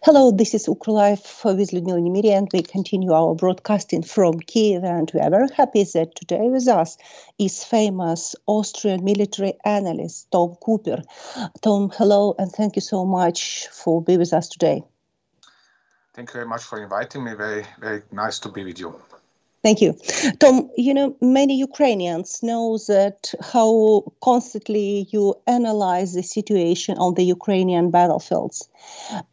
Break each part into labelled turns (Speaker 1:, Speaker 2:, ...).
Speaker 1: Hello, this is Ukrlife with Liudmyla Nemyria, and we continue our broadcasting from Kiev. And we are very happy that today with us is famous Austrian military analyst Tom Cooper. Tom, hello, and thank you so much for being with us today.
Speaker 2: Thank you very much for inviting me. Very, very nice to be with you.
Speaker 1: Thank you. Tom, many Ukrainians know that how constantly you analyze the situation on the Ukrainian battlefields,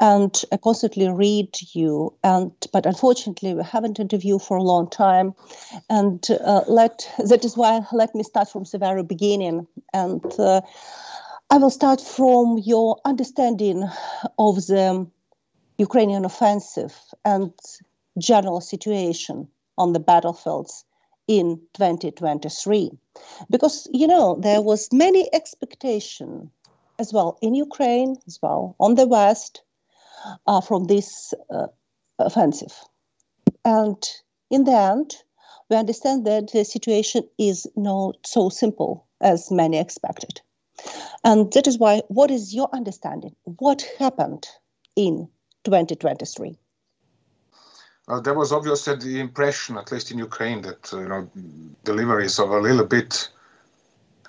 Speaker 1: and I constantly read you. But unfortunately, we haven't interviewed you for a long time, and that is why let me start from the very beginning. And I will start from your understanding of the Ukrainian offensive and general situation on the battlefields in 2023, because there was many expectation as well in Ukraine, as well on the West, from this offensive, and in the end we understand that the situation is not so simple as many expected, and that is why, what is your understanding? What happened in 2023?
Speaker 2: Well, there was obviously the impression, at least in Ukraine, that deliveries of a little bit.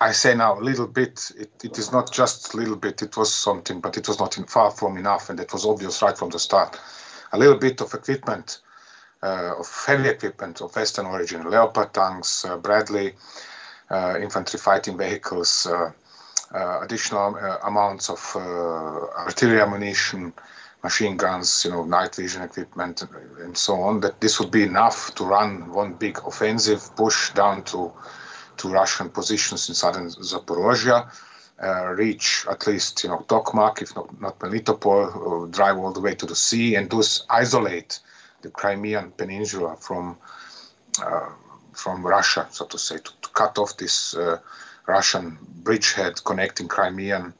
Speaker 2: I say now a little bit. It is not just a little bit. It was something, but it was not far from enough, and it was obvious right from the start. A little bit of equipment, of heavy equipment of Western origin, Leopard tanks, Bradley infantry fighting vehicles, additional amounts of artillery ammunition, machine guns, night vision equipment, and so on, that this would be enough to run one big offensive, push down to Russian positions in southern Zaporozhye, reach at least, Tokmak, if not Melitopol, drive all the way to the sea, and thus isolate the Crimean Peninsula from Russia, so to say, to cut off this Russian bridgehead connecting Crimean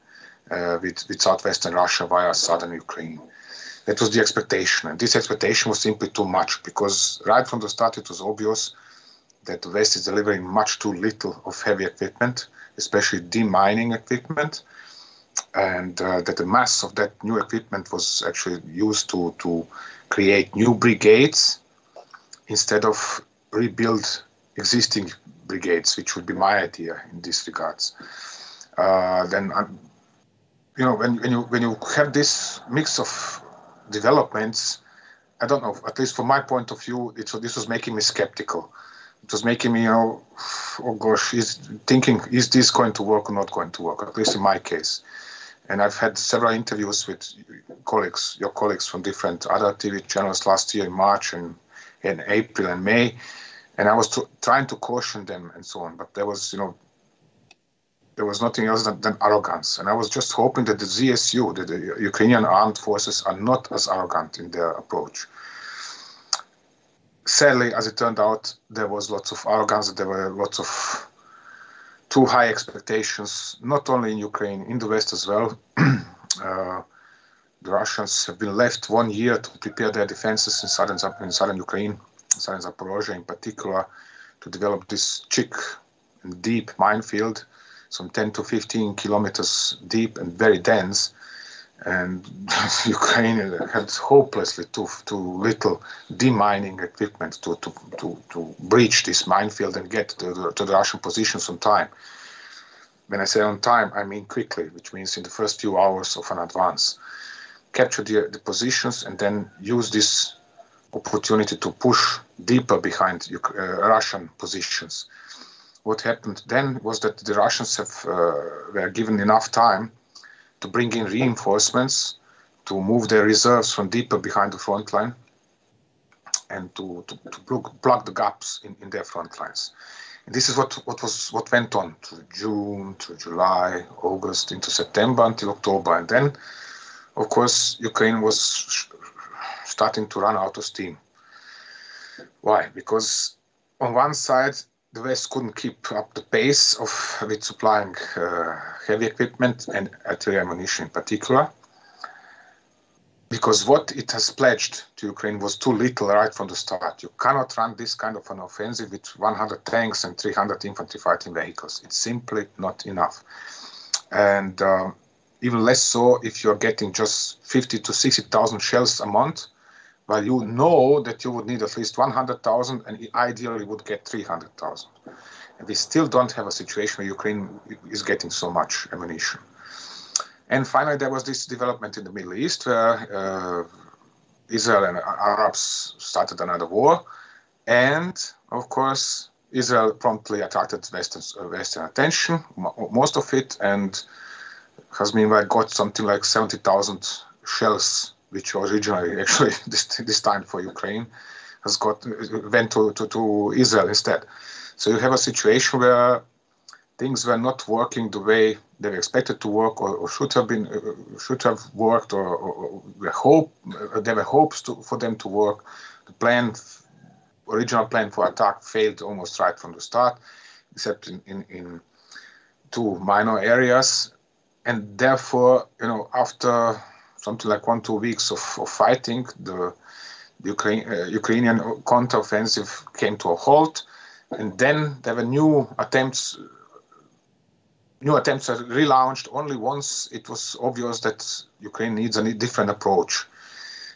Speaker 2: with southwestern Russia via southern Ukraine. That was the expectation, and this expectation was simply too much, because right from the start it was obvious that the West is delivering much too little of heavy equipment, especially demining equipment, and that the mass of that new equipment was actually used to create new brigades instead of rebuild existing brigades, which would be my idea in this regards. When you have this mix of developments, I don't know, at least from my point of view, this was making me skeptical. It was making me, oh gosh, thinking, is this going to work or not going to work, at least in my case. And I've had several interviews with your colleagues from different other TV channels last year in March and in April and May, and I was trying to caution them and so on, but there was nothing else than arrogance. And I was just hoping that the ZSU, the Ukrainian armed forces, are not as arrogant in their approach. Sadly, as it turned out, there was lots of arrogance, there were lots of too high expectations, not only in Ukraine, in the West as well. The Russians have been left 1 year to prepare their defenses in southern Ukraine, southern Zaporozhye in particular, to develop this thick and deep minefield, some 10 to 15 kilometers deep and very dense. And Ukraine had hopelessly too little demining equipment to breach this minefield and get to the Russian positions on time. When I say on time, I mean quickly, which means in the first few hours of an advance. Capture the positions and then use this opportunity to push deeper behind Russian positions. What happened then was that the Russians were given enough time to bring in reinforcements, to move their reserves from deeper behind the front line, and to plug the gaps in their front lines. And this is what went on through June, through July, August, into September, until October. And then, of course, Ukraine was starting to run out of steam. Why? Because on one side, the West couldn't keep up the pace with supplying heavy equipment and artillery ammunition in particular, because what it has pledged to Ukraine was too little right from the start. You cannot run this kind of an offensive with 100 tanks and 300 infantry fighting vehicles. It's simply not enough. And even less so if you're getting just 50 to 60,000 shells a month, while you know that you would need at least 100,000 and ideally would get 300,000. And we still don't have a situation where Ukraine is getting so much ammunition. And finally, there was this development in the Middle East where Israel and Arabs started another war. And of course, Israel promptly attracted Western attention, most of it, and has meanwhile got something like 70,000 shells, which originally actually destined for Ukraine, went to Israel instead. So you have a situation where things were not working the way they were expected to work, or should have worked, or there were hopes for them to work. The original plan for attack failed almost right from the start, except in two minor areas. And therefore, after something like 1-2 weeks of fighting, the Ukrainian counteroffensive came to a halt, and then there were new attempts are relaunched only once it was obvious that Ukraine needs a different approach.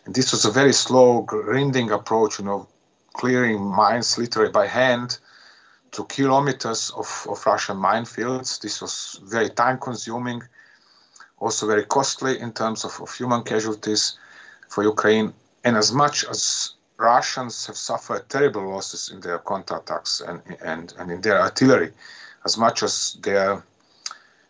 Speaker 2: And this was a very slow, grinding approach, clearing mines literally by hand to kilometers of Russian minefields. This was very time-consuming, also very costly in terms of human casualties for Ukraine. And as much as Russians have suffered terrible losses in their counterattacks and in their artillery, as much as their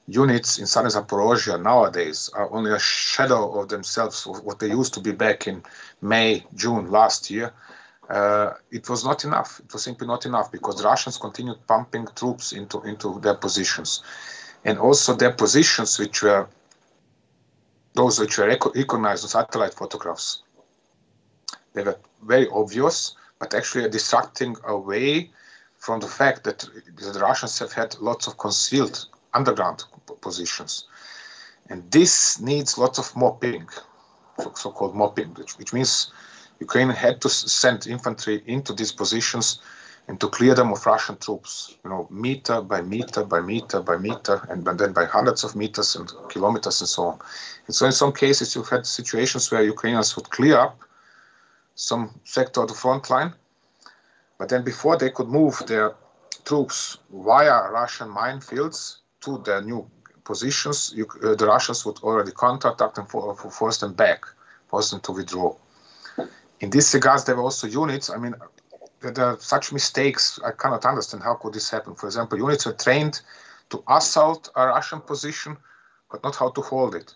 Speaker 2: units in southern Zaporozhye nowadays are only a shadow of themselves, of what they used to be back in May, June last year, it was not enough. It was simply not enough, because the Russians continued pumping troops into their positions. And also their positions, which were recognized on satellite photographs, they were very obvious, but actually distracting away from the fact that the Russians have had lots of concealed underground positions. And this needs lots of mopping, so-called mopping, which means Ukraine had to send infantry into these positions and to clear them of Russian troops, meter by meter by meter by meter, and then by hundreds of meters and kilometers and so on. And so in some cases you had situations where Ukrainians would clear up some sector of the front line, but then before they could move their troops via Russian minefields to their new positions, the Russians would already counterattack and force them back, force them to withdraw. In this regards, there were also units. I mean, there are such mistakes. I cannot understand how could this happen. For example, units were trained to assault a Russian position, but not how to hold it.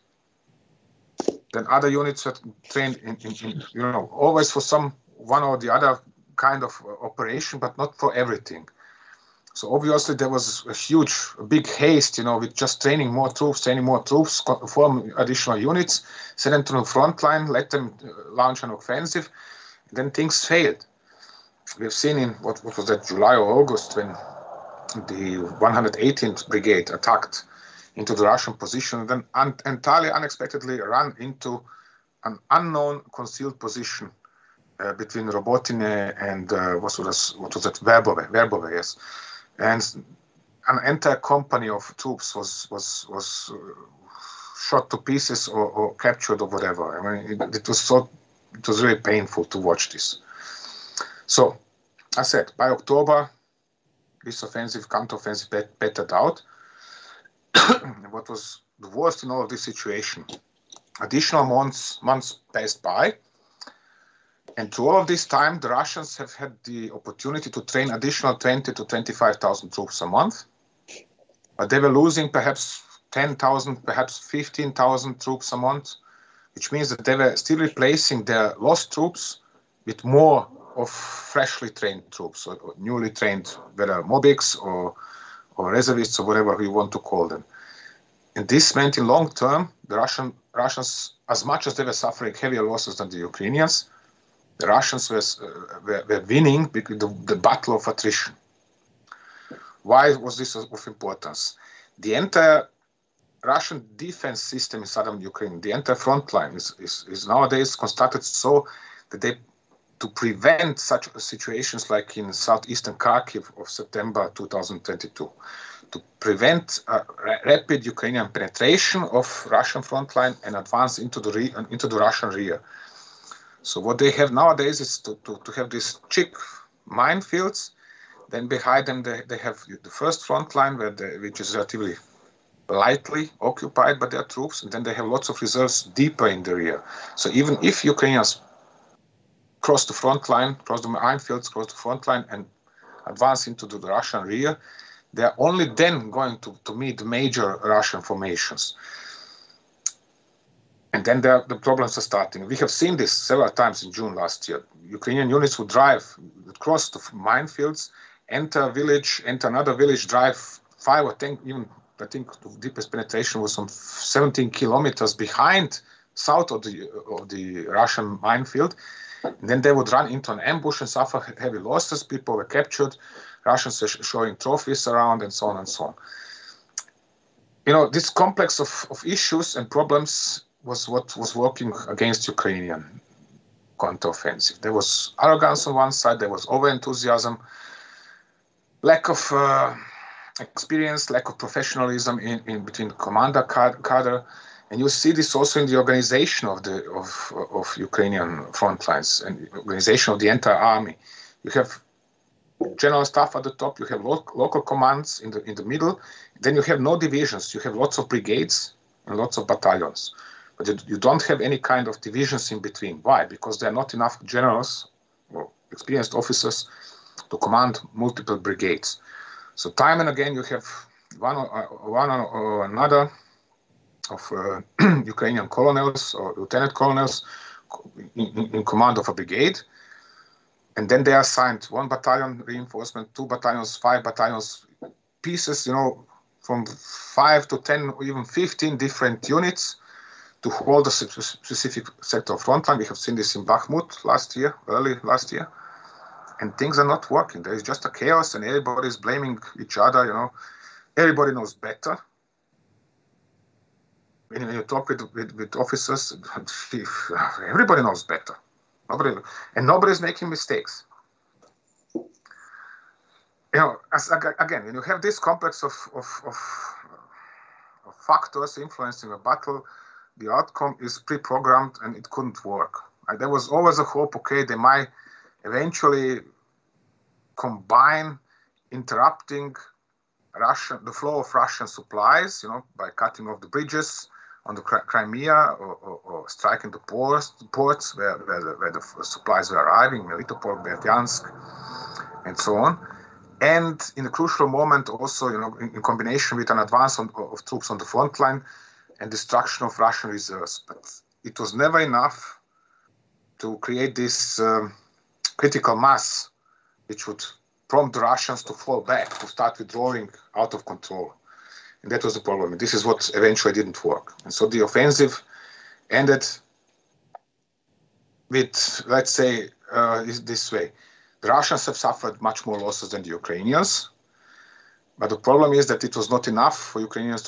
Speaker 2: Then other units were trained in always for one or the other kind of operation, but not for everything. So obviously there was a big haste, with just training more troops, form additional units, send them to the front line, let them launch an offensive. Then things failed. We have seen in what was that, July or August, when the 118th Brigade attacked into the Russian position, then entirely unexpectedly ran into an unknown concealed position between Robotine and what was that, Verbove, yes. And an entire company of troops was shot to pieces or captured or whatever. I mean, it was really painful to watch this. So, I said, by October, this counteroffensive petered out. What was the worst in all of this situation? Additional months passed by. And through all of this time, the Russians have had the opportunity to train additional 20 to 25,000 troops a month. But they were losing perhaps 10,000, perhaps 15,000 troops a month, which means that they were still replacing their lost troops with more of freshly trained troops, or newly trained, whether mobics or reservists or whatever we want to call them. And this meant in long term, the Russians, as much as they were suffering heavier losses than the Ukrainians, the Russians were winning the battle of attrition. Why was this of importance? The entire Russian defense system in southern Ukraine, the entire front line is nowadays constructed so that to prevent such situations like in southeastern Kharkiv of September 2022, to prevent rapid Ukrainian penetration of Russian front line and advance into the Russian rear. So what they have nowadays is to have these chick minefields. Then behind them they have the first front line which is relatively lightly occupied by their troops, and then they have lots of reserves deeper in the rear. So even if Ukrainians cross the front line, cross the minefields, cross the front line, and advance into the Russian rear, they are only then going to meet major Russian formations. And then the problems are starting. We have seen this several times in June last year. Ukrainian units would cross the minefields, enter a village, enter another village, drive 5 or 10, even I think the deepest penetration was some 17 kilometers behind, south of the Russian minefield. And then they would run into an ambush and suffer heavy losses. People were captured. Russians were showing trophies around, and so on and so on. You know, this complex of issues and problems was what was working against Ukrainian counteroffensive. There was arrogance on one side, there was over-enthusiasm, lack of experience, lack of professionalism in between commander cadre, and you see this also in the organization of Ukrainian front lines and organization of the entire army. You have general staff at the top, you have local commands in the middle, then you have no divisions, you have lots of brigades and lots of battalions, but you don't have any kind of divisions in between. Why? Because there are not enough generals or experienced officers to command multiple brigades. So time and again you have one or another of Ukrainian colonels or lieutenant colonels in command of a brigade, and then they are assigned 1 battalion reinforcement, 2 battalions, 5 battalions, pieces, you know, from 5 to 10 or even 15 different units to hold a specific sector of front line. We have seen this in Bakhmut early last year, and things are not working. There is just a chaos and everybody is blaming each other, you know. Everybody knows better. When you talk with officers, everybody knows better. Nobody is making mistakes. You know, again, when you have this complex of factors influencing a battle, the outcome is pre-programmed and it couldn't work. There was always a hope, okay, they might eventually combine interrupting the flow of Russian supplies, you know, by cutting off the bridges on the Crimea or striking the ports where the supplies were arriving, Melitopol, Berdyansk, and so on. And in a crucial moment also, you know, in combination with an advance of troops on the front line and destruction of Russian reserves. But it was never enough to create this critical mass which would prompt the Russians to fall back, to start withdrawing out of control. And that was the problem. And this is what eventually didn't work. And so the offensive ended with, let's say, this way. The Russians have suffered much more losses than the Ukrainians. But the problem is that it was not enough for Ukrainians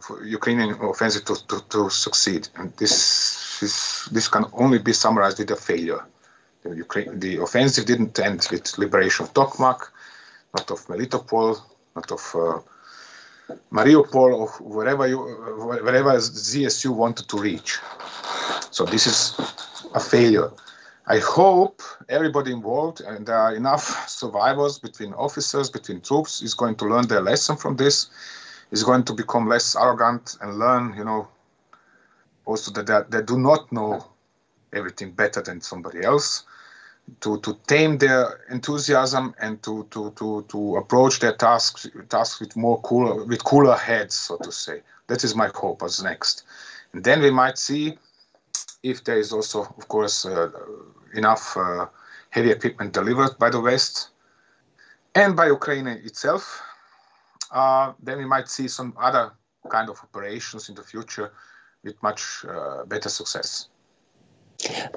Speaker 2: for Ukrainian offensive to succeed. And this can only be summarized with a failure. The offensive didn't end with liberation of Tokmak, not of Melitopol, not of Mariupol, or wherever ZSU wanted to reach. So this is a failure. I hope everybody involved, and there are enough survivors between officers, between troops, is going to learn their lesson from this, is going to become less arrogant and learn, you know, also that they do not know everything better than somebody else, to tame their enthusiasm and to approach their tasks with cooler heads, so to say. That is my hope as next. And then we might see if there is also, of course, enough heavy equipment delivered by the West and by Ukraine itself, then we might see some other kind of operations in the future with much better success.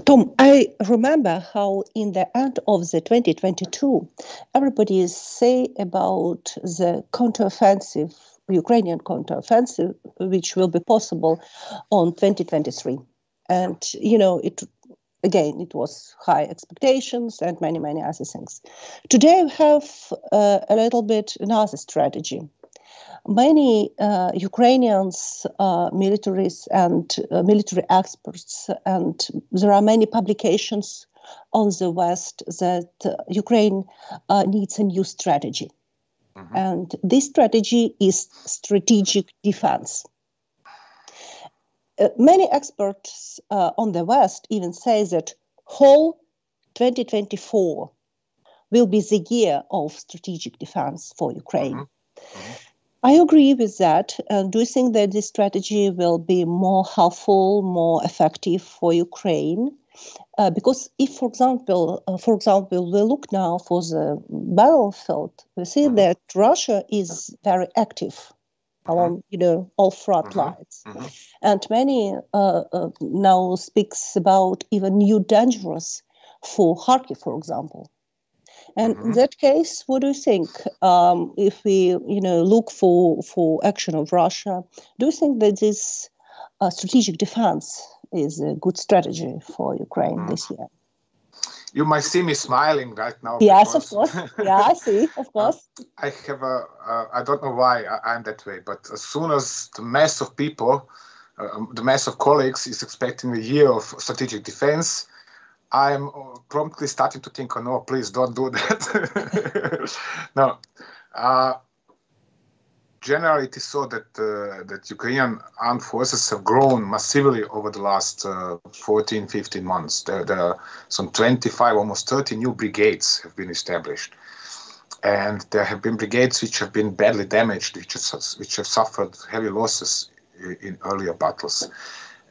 Speaker 1: Tom, I remember how in the end of the 2022, everybody say about the counteroffensive, Ukrainian counteroffensive, which will be possible on 2023. And, you know, it was high expectations and many, many other things. Today we have a little bit another strategy. Many Ukrainians, militaries and military experts, and there are many publications on the West that Ukraine needs a new strategy. Mm-hmm. And this strategy is strategic defense. Many experts on the West even say that whole 2024 will be the year of strategic defense for Ukraine. Mm-hmm. Mm-hmm. I agree with that. Do you think that this strategy will be more helpful, more effective for Ukraine? Because if, for example, we look now for the battlefield, we see mm-hmm. that Russia is very active along, all front mm-hmm. lines. Mm-hmm. And many now speaks about even new dangers for Kharkiv, for example. And mm-hmm. in that case, what do you think? If we, look for action of Russia, do you think that this strategic defense is a good strategy for Ukraine mm-hmm. this year?
Speaker 2: You might see me smiling right now.
Speaker 1: Yes, of course. Yeah, I see, of course.
Speaker 2: I have I don't know why I'm that way, but as soon as the mass of people, the mass of colleagues is expecting a year of strategic defense, I'm promptly starting to think, oh no, please don't do that. No. Generally, it is so that Ukrainian armed forces have grown massively over the last 14, 15 months. There are some 25, almost 30 new brigades have been established. And there have been brigades which have been badly damaged, which have suffered heavy losses in earlier battles.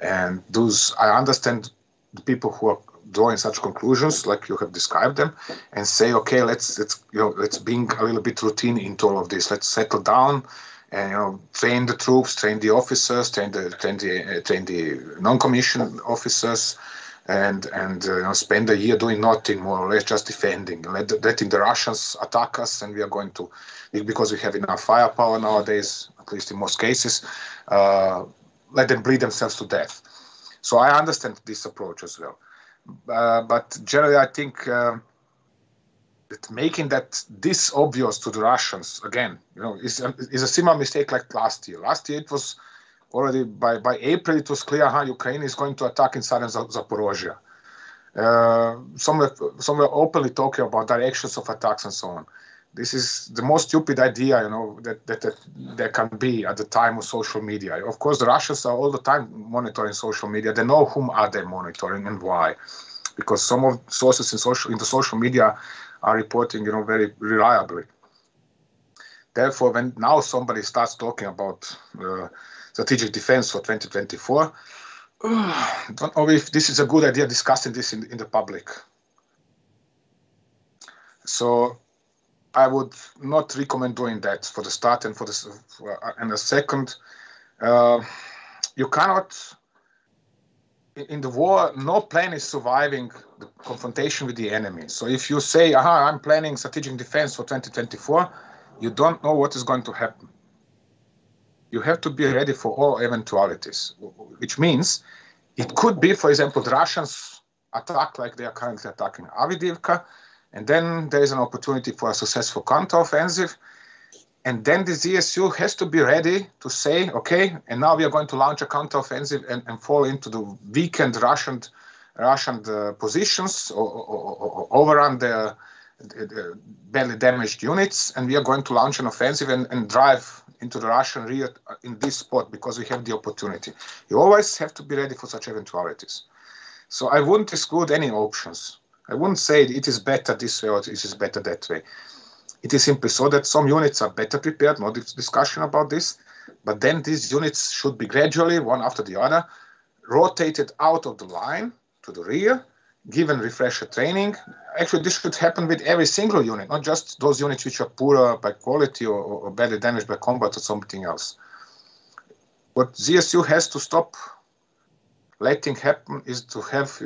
Speaker 2: And those, I understand the people who are drawing such conclusions, like you have described them, and say, okay, let's bring a little bit routine into all of this. Let's settle down and train the troops, train the officers, train the non-commissioned officers, and spend a year doing nothing, more or less just defending, letting the Russians attack us, and we are going to, because we have enough firepower nowadays, at least in most cases, let them bleed themselves to death. So I understand this approach as well. But generally, I think that making that this obvious to the Russians again, is a similar mistake like last year. Last year, it was already by April, it was clear how Ukraine is going to attack in southern Zaporozhye. Some were openly talking about directions of attacks and so on. This is the most stupid idea, that there can be at the time of social media. Of course, the Russians are all the time monitoring social media. They know whom are they monitoring and why, because some of sources in the social media are reporting, very reliably. Therefore, when now somebody starts talking about strategic defense for 2024, don't know if this is a good idea discussing this in the public. So I would not recommend doing that for the start, and and the second, you cannot, in the war, no plan is surviving the confrontation with the enemy. So if you say, I'm planning strategic defense for 2024, you don't know what is going to happen. You have to be ready for all eventualities, which means it could be, for example, the Russians attack like they are currently attacking Avdiivka, and then there is an opportunity for a successful counteroffensive. And then the ZSU has to be ready to say, okay, and now we are going to launch a counteroffensive and fall into the weakened Russian positions or overrun the badly damaged units, and we are going to launch an offensive and drive into the Russian rear in this spot because we have the opportunity. You always have to be ready for such eventualities. So I wouldn't exclude any options. I wouldn't say it is better this way or it is better that way. It is simply so that some units are better prepared, no discussion about this, but then these units should be gradually, one after the other, rotated out of the line to the rear, given refresher training. Actually, this should happen with every single unit, not just those units which are poorer by quality or badly damaged by combat or something else. What ZSU has to stop letting happen is to have,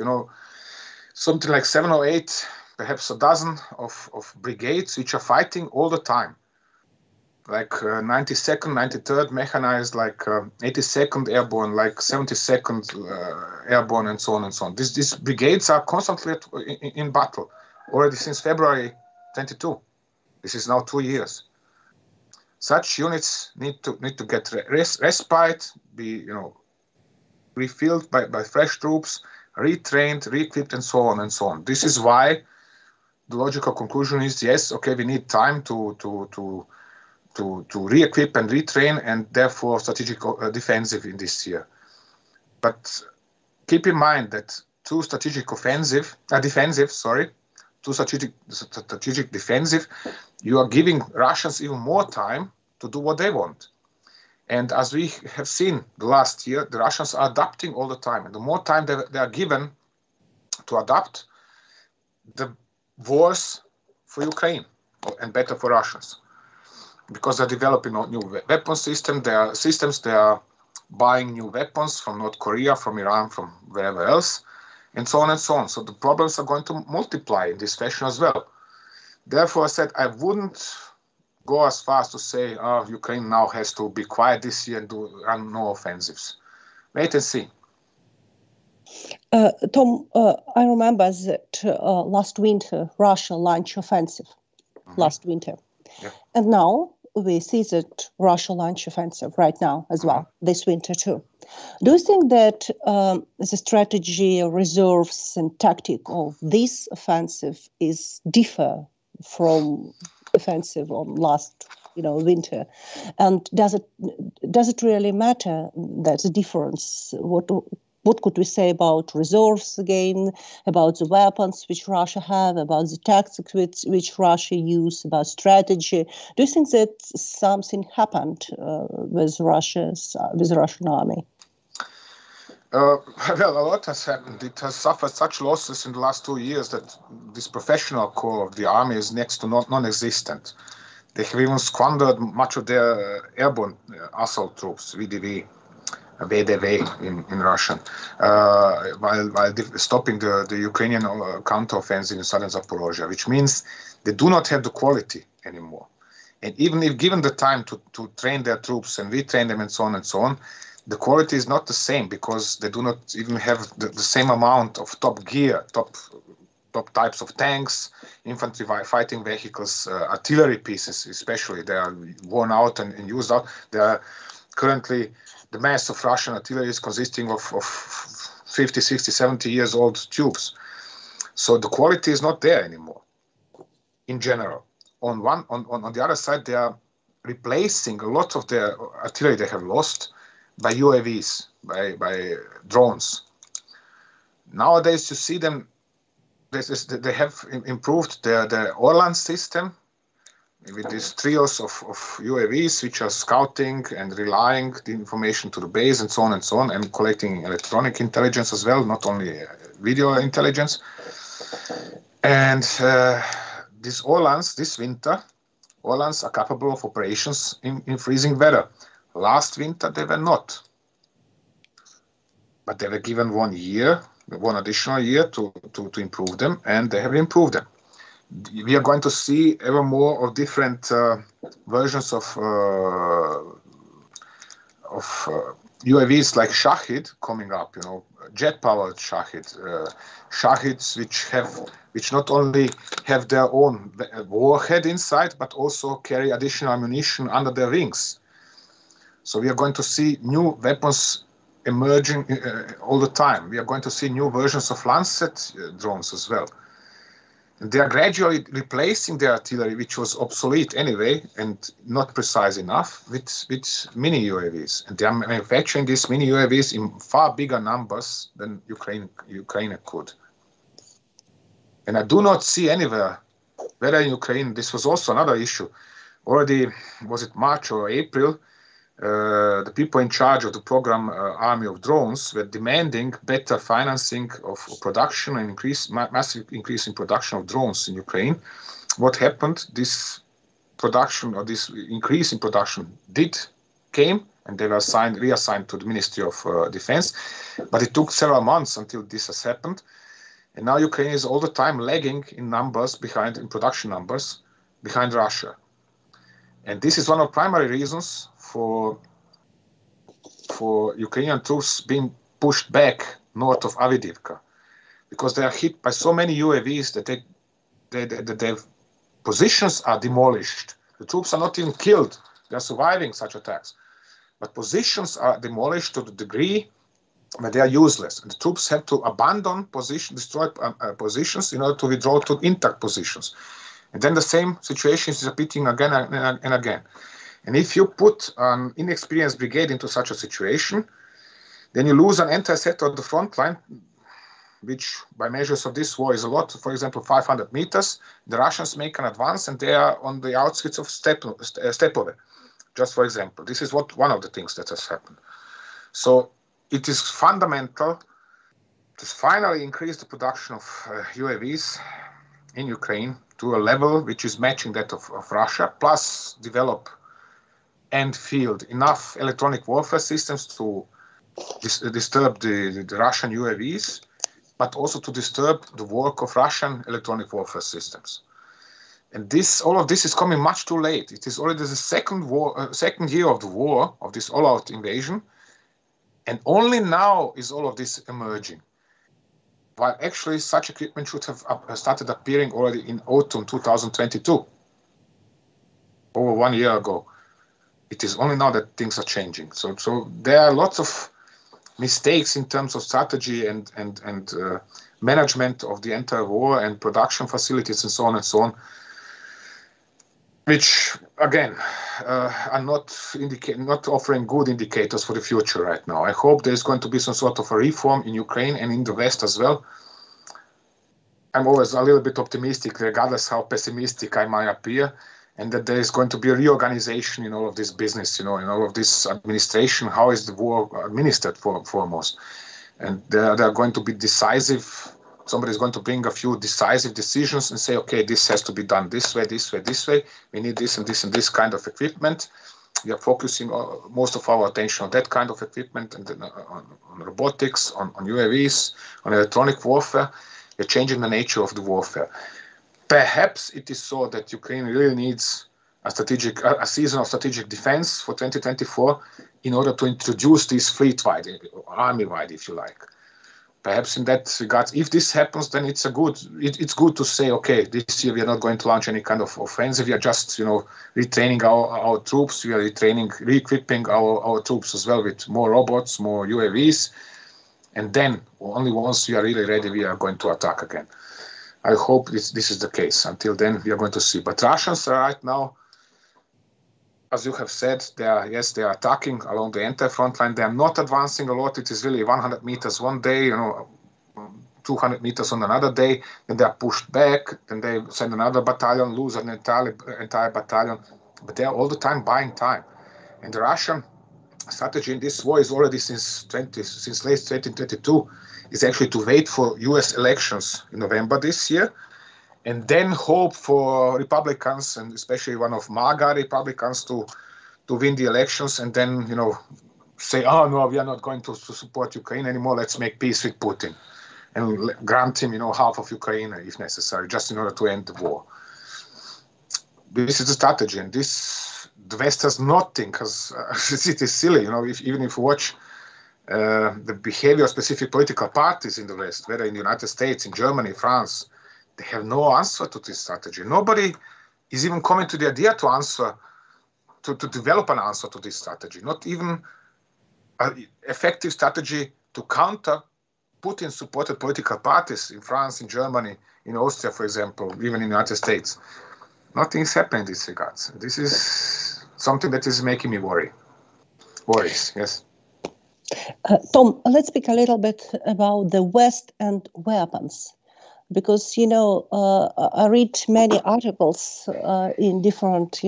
Speaker 2: something like 7 or 8, perhaps a dozen of brigades which are fighting all the time. Like 92nd, 93rd mechanized, like 82nd airborne, like 72nd airborne, and so on and so on. These brigades are constantly in battle already since February 22. This is now 2 years. Such units need to get respite, be refilled by fresh troops, retrained, re-equipped, and so on and so on. This is why the logical conclusion is yes, okay, we need time to re-equip and retrain, and therefore strategic defensive in this year. But keep in mind that two strategic defensive, you are giving Russians even more time to do what they want. And as we have seen the last year, the Russians are adapting all the time. And the more time they are given to adapt, the worse for Ukraine and better for Russians. Because they're developing new weapon systems, they are buying new weapons from North Korea, from Iran, from wherever else, and so on and so on. So the problems are going to multiply in this fashion as well. Therefore, I said I wouldn't go as far as to say, Ukraine now has to be quiet this year and run no offensives. Wait and see.
Speaker 1: Tom, I remember that last winter Russia launched offensive. Last winter.
Speaker 2: Yeah.
Speaker 1: And now we see that Russia launched offensive right now as well, this winter too. Do you think that the strategy, reserves, and tactic of this offensive is differ from offensive on last winter? And does it really matter that the difference? What could we say about reserves again, about the weapons which Russia have, about the tactics which Russia use, about strategy? Do you think that something happened with the Russian army?
Speaker 2: Well, a lot has happened. It has suffered such losses in the last 2 years that this professional core of the army is next to non-existent. They have even squandered much of their airborne assault troops, VDV in Russian, while stopping the Ukrainian counteroffensive in southern Zaporozhye, which means they do not have the quality anymore. And even if given the time to train their troops and retrain them and so on, the quality is not the same because they do not even have the same amount of top gear, top types of tanks, infantry fighting vehicles, artillery pieces especially. They are worn out and used out. They are currently, the mass of Russian artillery is consisting of 50, 60, 70 years old tubes. So the quality is not there anymore in general. On the other side, they are replacing a lot of their artillery they have lost by UAVs, by drones. Nowadays, you see them, they have improved their Orlan system with these trios of UAVs which are scouting and relaying the information to the base and so on, and collecting electronic intelligence as well, not only video intelligence. And these Orlans, this winter, Orlans are capable of operations in freezing weather. Last winter, they were not. But they were given 1 year, one additional year to improve them, and they have improved them. We are going to see ever more of different versions of UAVs like Shahid coming up, jet-powered Shahid, Shahids which not only have their own warhead inside, but also carry additional ammunition under their wings. So we are going to see new weapons emerging all the time. We are going to see new versions of Lancet drones as well. And they are gradually replacing the artillery, which was obsolete anyway and not precise enough, with mini UAVs. And they are manufacturing these mini UAVs in far bigger numbers than Ukraine could. And I do not see anywhere, whether in Ukraine, this was also another issue. Already, was it March or April, the people in charge of the program Army of Drones were demanding better financing of production and massive increase in production of drones in Ukraine. What happened? This production, or this increase in production came, and they were reassigned to the Ministry of Defense. But it took several months until this has happened. And now Ukraine is all the time lagging in production numbers, behind Russia. And this is one of the primary reasons for Ukrainian troops being pushed back north of Avdiivka, because they are hit by so many UAVs that their positions are demolished. The troops are not even killed They're surviving such attacks. But positions are demolished to the degree that they are useless. And the troops have to abandon destroy positions in order to withdraw to intact positions. And then the same situation is repeating again and again. And if you put an inexperienced brigade into such a situation, then you lose an entire sector of the front line, which by measures of this war is a lot. For example, 500 meters. The Russians make an advance and they are on the outskirts of Stepove, just for example. This is one of the things that has happened. So it is fundamental to finally increase the production of UAVs in Ukraine to a level which is matching that of Russia, plus develop and field enough electronic warfare systems to disturb the Russian UAVs, but also to disturb the work of Russian electronic warfare systems. And all of this is coming much too late. It is already the second year of the war, of this all-out invasion, and only now is all of this emerging. While actually such equipment should have started appearing already in autumn 2022, over 1 year ago. It is only now that things are changing. So there are lots of mistakes in terms of strategy and management of the entire war and production facilities and so on, which again are not offering good indicators for the future right now. I hope there's going to be some sort of a reform in Ukraine and in the West as well. I'm always a little bit optimistic, regardless how pessimistic I might appear, and that there is going to be a reorganization in all of this business, in all of this administration. How is the war administered foremost? And there are going to be decisive, somebody's going to bring a few decisive decisions and say, okay, this has to be done this way, this way, this way. We need this and this and this kind of equipment. We are focusing most of our attention on that kind of equipment and on robotics, on UAVs, on electronic warfare. We're changing the nature of the warfare. Perhaps it is so that Ukraine really needs a season of strategic defense for 2024 in order to introduce this fleet-wide, army-wide, if you like. Perhaps in that regard, if this happens, then it's good to say, okay, this year we are not going to launch any kind of offensive. We are just, retraining our troops. We are re-equipping our troops as well with more robots, more UAVs. And then only once we are really ready, we are going to attack again. I hope this is the case. Until then, we are going to see. But Russians are right now, as you have said, they are attacking along the entire front line. They are not advancing a lot. It is really 100 meters one day, 200 meters on another day. Then they are pushed back. Then they send another battalion, lose an entire battalion. But they are all the time buying time. And the Russian strategy in this war is already since late 2022 is actually to wait for US elections in November this year and then hope for Republicans, and especially one of MAGA Republicans, to win the elections and then, say, oh, no, we are not going to support Ukraine anymore. Let's make peace with Putin and grant him, half of Ukraine if necessary, just in order to end the war. This is the strategy, and the West does not think, because it is silly, even if you watch the behavior of specific political parties in the West, whether in the United States, in Germany, France, they have no answer to this strategy. Nobody is even coming to the idea to develop an answer to this strategy, not even an effective strategy to counter Putin-supported political parties in France, in Germany, in Austria, for example, even in the United States. Nothing is happening in this regard. This is something that is making me worries, yes.
Speaker 1: Tom, let's speak a little bit about the West and weapons, because I read many articles in different,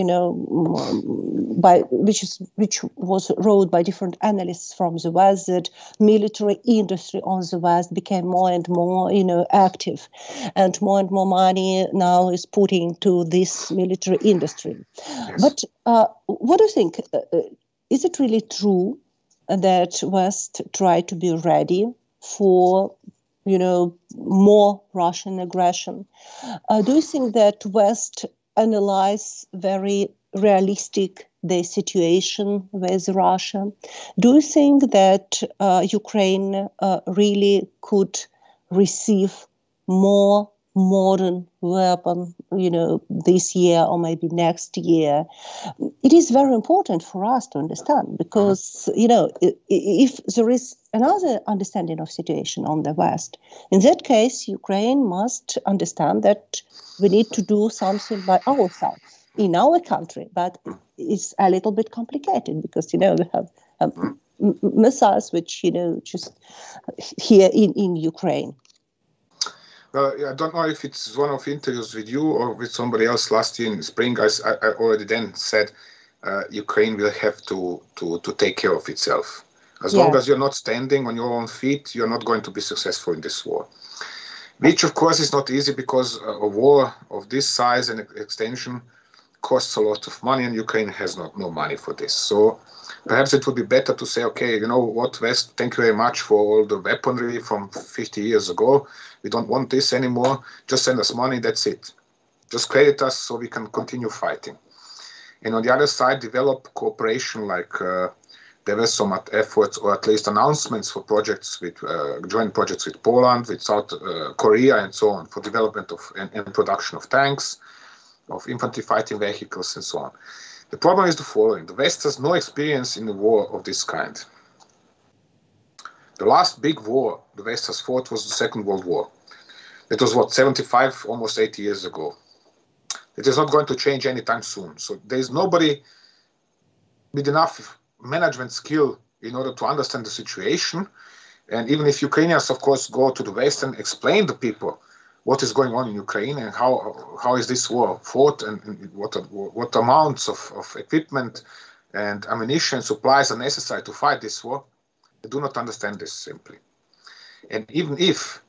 Speaker 1: which was wrote by different analysts from the West, that military industry on the West became more and more, active, and more money now is put into this military industry. Yes. But what do you think? Is it really true that West try to be ready for, more Russian aggression? Do you think that West analyze very realistic the situation with Russia? Do you think that Ukraine really could receive more modern weapon, this year or maybe next year. It is very important for us to understand because, if there is another understanding of situation on the West, in that case, Ukraine must understand that we need to do something by ourselves in our country, but it's a little bit complicated because, we have missiles which, just here in Ukraine.
Speaker 2: Well, I don't know if it's one of interviews with you or with somebody else last year in spring. I already then said Ukraine will have to take care of itself. As long as you're not standing on your own feet, you're not going to be successful in this war. Which, of course, is not easy because a war of this size and extension costs a lot of money, and Ukraine has no money for this. So perhaps it would be better to say, okay, you know what, West, thank you very much for all the weaponry from 50 years ago. We don't want this anymore. Just send us money, that's it. Just credit us so we can continue fighting. And on the other side, develop cooperation like there were some efforts or at least announcements for projects with joint projects with Poland, with South Korea and so on for development of and production of tanks, of infantry fighting vehicles and so on. The problem is the following. The West has no experience in a war of this kind. The last big war the West has fought was the Second World War. It was, 75, almost 80 years ago. It is not going to change anytime soon. So there is nobody with enough management skill in order to understand the situation. And even if Ukrainians, of course, go to the West and explain to people what is going on in Ukraine and how is this war fought and what amounts of equipment and ammunition supplies are necessary to fight this war, they do not understand this simply. And even if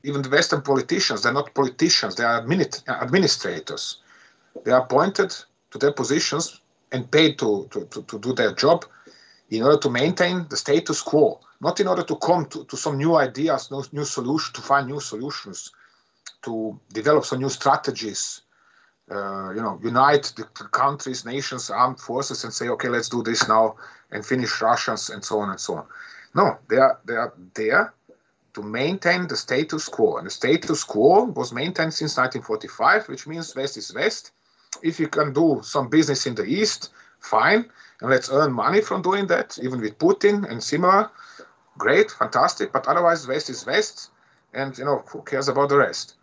Speaker 2: even the Western politicians, they're not politicians, they are administrators. They are appointed to their positions and paid to do their job in order to maintain the status quo, not in order to come to some new ideas, new solutions, to find new solutions, to develop some new strategies, unite the countries, nations, armed forces and say, okay, let's do this now and finish Russians and so on and so on. No, they are there to maintain the status quo. And the status quo was maintained since 1945, which means West is West. If you can do some business in the East, fine. And let's earn money from doing that, even with Putin and similar. Great, fantastic. But otherwise, West is West. And, who cares about the rest?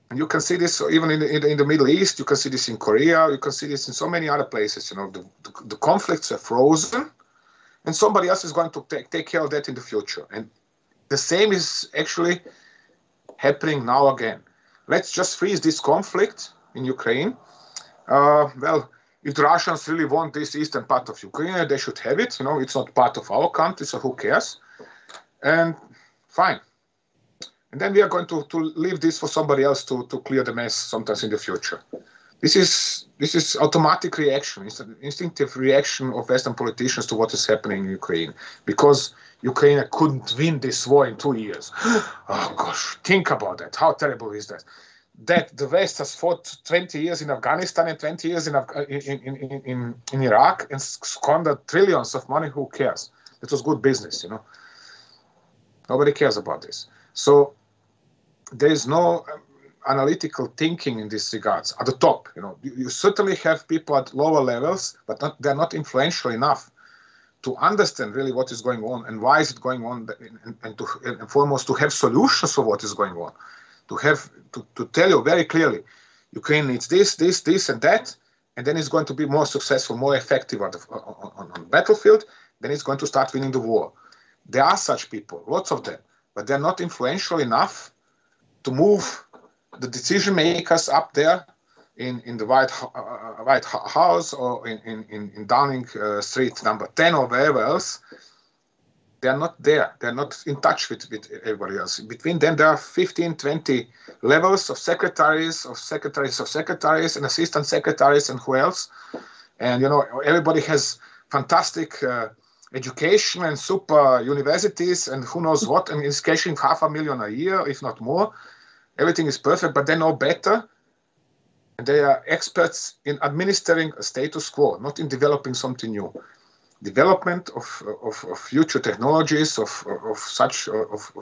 Speaker 2: And you can see this even in the Middle East. You can see this in Korea. You can see this in so many other places. The conflicts are frozen. And somebody else is going to take care of that in the future. And the same is actually happening now again. Let's just freeze this conflict in Ukraine. If the Russians really want this eastern part of Ukraine, they should have it. It's not part of our country, so who cares? And fine. And then we are going to leave this for somebody else to clear the mess sometimes in the future. This is automatic reaction. It's an instinctive reaction of Western politicians to what is happening in Ukraine. Because Ukraine couldn't win this war in 2 years. Oh gosh, think about that. How terrible is that? That the West has fought 20 years in Afghanistan and 20 years in Iraq and squandered trillions of money. Who cares? It was good business, Nobody cares about this. So there is no analytical thinking in these regards at the top. You certainly have people at lower levels, but they're not influential enough to understand really what is going on and why is it going on, and foremost to have solutions for what is going on. To tell you very clearly, Ukraine needs this, and that, and then it's going to be more successful, more effective on the battlefield. Then it's going to start winning the war. There are such people, lots of them, but they're not influential enough to move the decision makers up there in the White House or in Downing Street number 10 or wherever else. They are not there. They're not in touch with everybody else. Between them, there are 15, 20 levels of secretaries, and assistant secretaries, and who else. And, everybody has fantastic education and super universities and who knows what, and is cashing $500,000 a year, if not more. Everything is perfect, but they know better. And they are experts in administering a status quo, not in developing something new. development of future technologies, of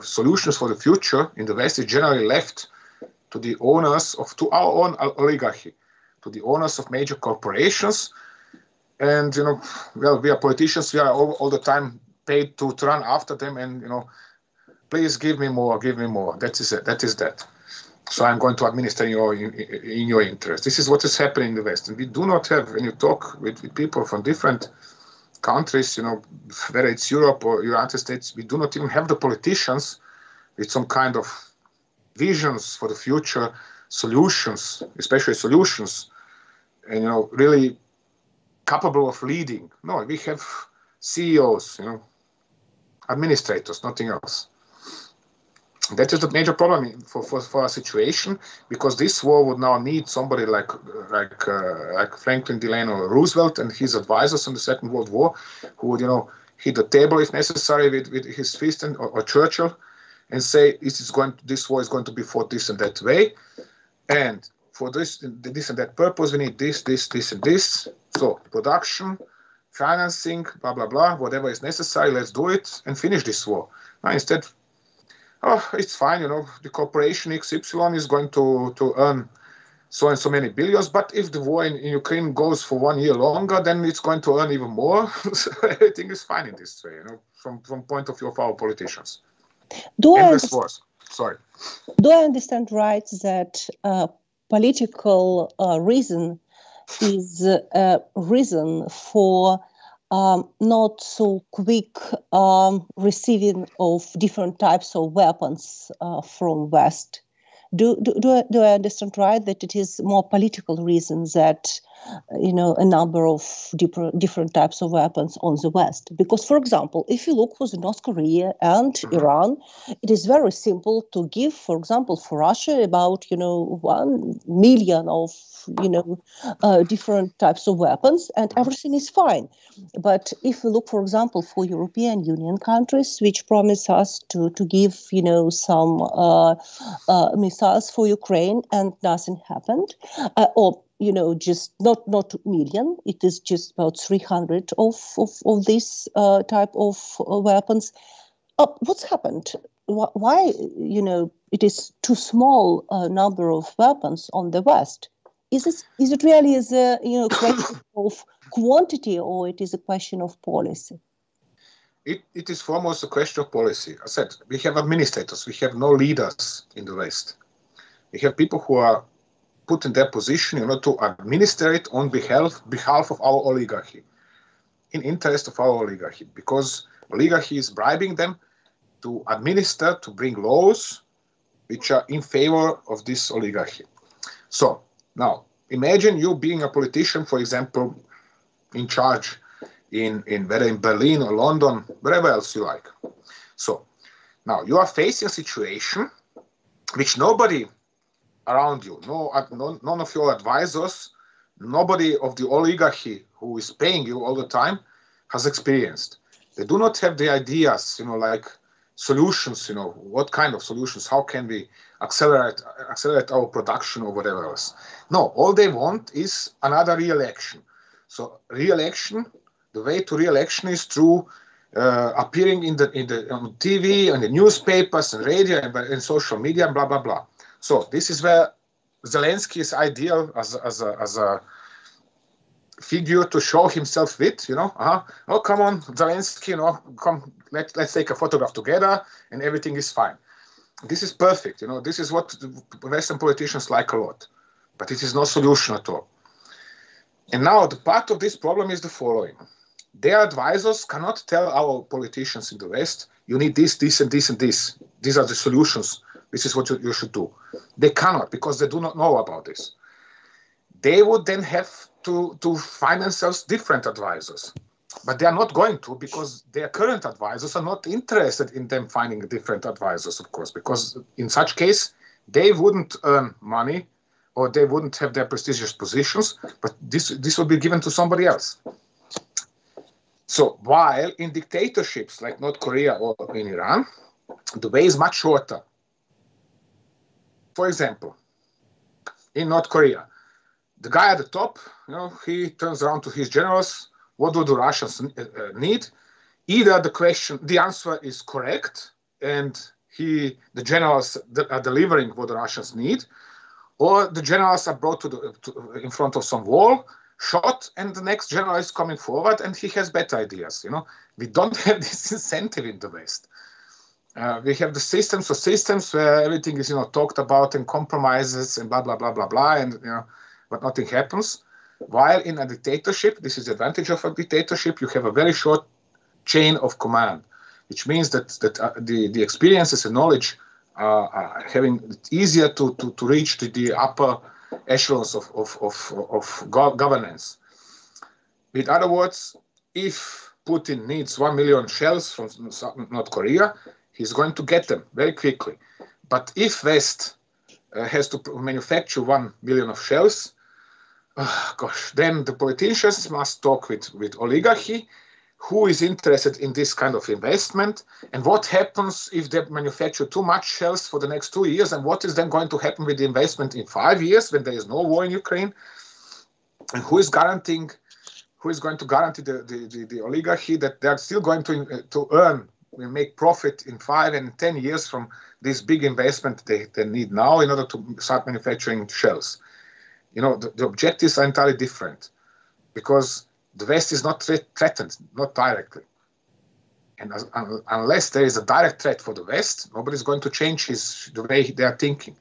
Speaker 2: solutions for the future in the West is generally left to the owners to our own oligarchy, to the owners of major corporations. And, well, we are politicians, we are all the time paid to run after them and, please give me more, give me more. That is that. So I'm going to administer in your interest. This is what is happening in the West. And we do not have, when you talk with people from different countries, whether it's Europe or United States, we do not even have the politicians with some kind of visions for the future, solutions, especially solutions, and, really capable of leading. No, we have CEOs, administrators, nothing else. That is the major problem for our situation, because this war would now need somebody like Franklin Delano Roosevelt and his advisors in the Second World War, who would, hit the table if necessary with his fist, or Churchill, and say this war is going to be fought this and that way, and for this and that purpose we need this, and this. So production, financing, blah blah blah, whatever is necessary, let's do it and finish this war. Now, instead, it's fine, the corporation XY is going to earn so and so many billions, but if the war in Ukraine goes for 1 year longer, then it's going to earn even more. So everything is fine in this way, from point of view of our politicians.
Speaker 1: Do I understand right that political reason is a reason for not so quick receiving of different types of weapons from West? Do I understand right that it is more political reasons that a number of different types of weapons on the West? Because, for example, if you look for North Korea and Iran, it is very simple to give, for example, for Russia about 1 million of different types of weapons, and everything is fine. But if we look, for example, for European Union countries, which promise us to give some missiles for Ukraine, and nothing happened, or just not million, it is just about 300 of this type of weapons. What's happened? Why it is too small number of weapons on the West? Is it really a question of quantity, or it is a question of policy?
Speaker 2: It is foremost a question of policy. I said we have administrators, we have no leaders in the West. We have people who are put in their position, to administer it on behalf of our oligarchy, in interest of our oligarchy, because oligarchy is bribing them to administer, to bring laws which are in favor of this oligarchy. So now imagine you being a politician, for example, in charge in whether in Berlin or London, wherever else you like. So now you are facing a situation which nobody around you, none of your advisors, nobody of the oligarchy who is paying you all the time has experienced. They do not have the ideas, like solutions, what kind of solutions, how can we accelerate our production or whatever else. No, all they want is another re-election. So re-election, the way to re-election is through appearing on TV, on the newspapers and radio and social media and blah, blah, blah. So this is where Zelensky is ideal as a figure to show himself with, Oh, come on, Zelensky, come, let's take a photograph together and everything is fine. This is perfect, this is what Western politicians like a lot, but it is no solution at all. And now the part of this problem is the following. Their advisors cannot tell our politicians in the West, you need this, this, and this, and this. These are the solutions. This is what you should do. They cannot, because they do not know about this. They would then have to find themselves different advisors. But they are not going to, because their current advisors are not interested in them finding different advisors, of course, because in such case, they wouldn't earn money or they wouldn't have their prestigious positions, but this would be given to somebody else. So while in dictatorships like North Korea or in Iran, the way is much shorter. For example, in North Korea, the guy at the top, he turns around to his generals, what do the Russians need? Either the answer is correct, and the generals are delivering what the Russians need, or the generals are brought in front of some wall, shot, and the next general is coming forward, and he has better ideas. We don't have this incentive in the West. We have the systems where everything is talked about and compromises and blah blah blah blah blah, and but nothing happens. While in a dictatorship, this is the advantage of a dictatorship, you have a very short chain of command, which means that the experiences and knowledge are having it easier to reach the upper echelons of governance. In other words, if Putin needs 1 million shells from North Korea, he's going to get them very quickly. But if West has to manufacture 1 million of shells, then the politicians must talk with oligarchy, who is interested in this kind of investment, and what happens if they manufacture too much shells for the next 2 years, and what is then going to happen with the investment in 5 years when there is no war in Ukraine, and who is going to guarantee the oligarchy that they are still going to earn, make profit in 5 and 10 years from this big investment they need now in order to start manufacturing shells. The objectives are entirely different, because the West is not threatened, not directly. And unless there is a direct threat for the West, nobody's going to change the way they are thinking.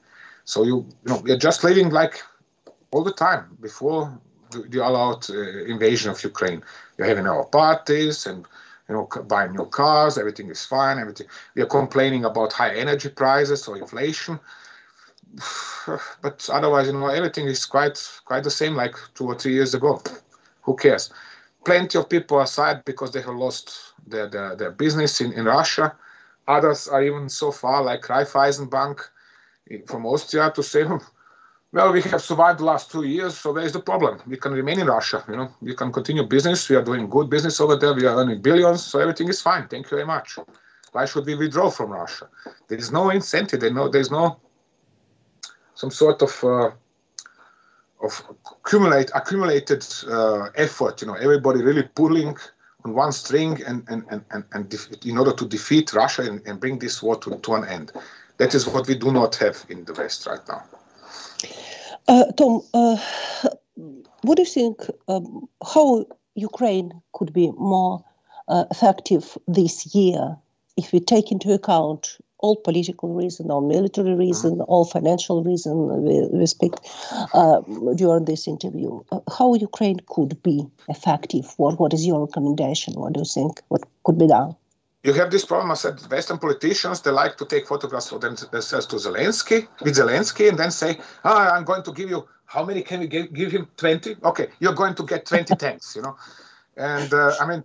Speaker 2: So we're just living like all the time before the all-out invasion of Ukraine. We're having our parties and buying new cars, everything is fine, everything. We are complaining about high energy prices or inflation. But otherwise, everything is quite the same like 2 or 3 years ago. Who cares? Plenty of people are sad because they have lost their business in Russia. Others are even so far, like Raiffeisen Bank from Austria, to say, well, we have survived the last 2 years, so where is the problem? We can remain in Russia. We can continue business. We are doing good business over there. We are earning billions, so everything is fine. Thank you very much. Why should we withdraw from Russia? There is no incentive. There's no some sort of accumulated effort. Everybody really pulling on one string and in order to defeat Russia and bring this war to an end. That is what we do not have in the West right now.
Speaker 1: Tom, what do you think? How Ukraine could be more effective this year if we take into account all political reason, all military reason, all financial reason we speak during this interview? How Ukraine could be effective? What is your recommendation? What do you think? What could be done?
Speaker 2: You have this problem. I said Western politicians, they like to take photographs of themselves with Zelensky, and then say, I'm going to give you, how many can we give him? 20? Okay, you're going to get 20 tanks, And